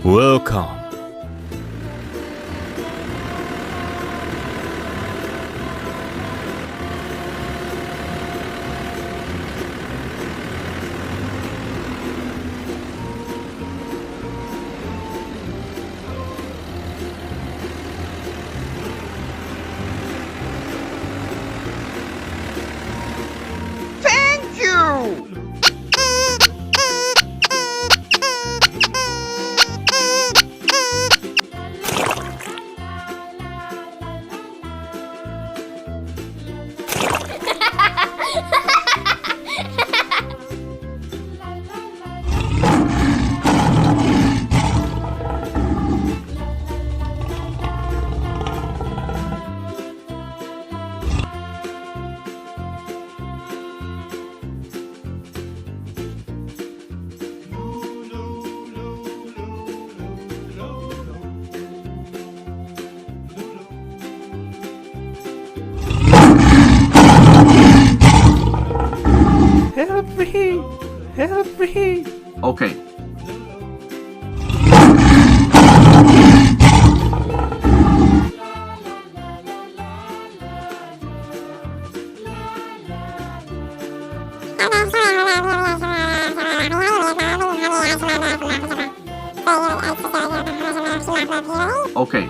Welcome. Thank you! Help me! Help me! Okay. Okay.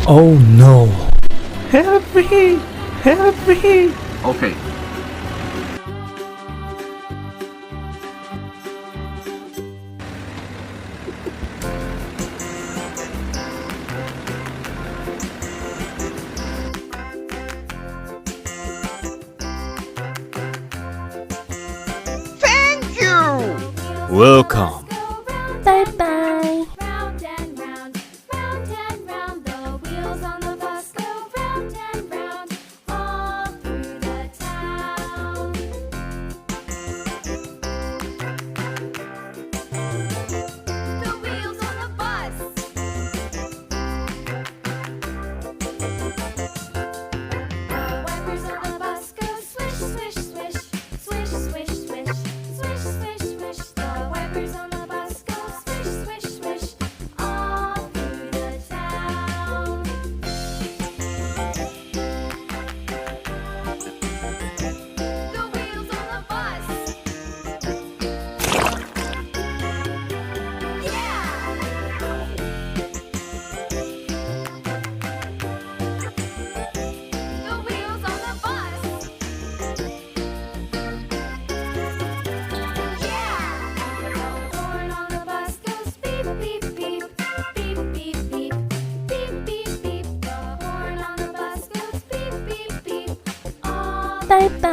Oh no. Help me! Help me! Okay. Thank you! Welcome. Bye bye. Round and round, the wheels on the bus go round and round, all through the town. The wheels on the bus. The wipers on the bus go swish, swish, swish, swish, swish, swish, swish, swish, swish. The wipers on the bus go swish, swish, swish, all through the town. The wheels on the bus. Yeah! The wheels on the bus. Yeah! The horn on the bus goes beep, beep, beep, beep, beep, beep, beep, beep, beep. The horn on the bus goes beep, beep, beep, all Bye bye.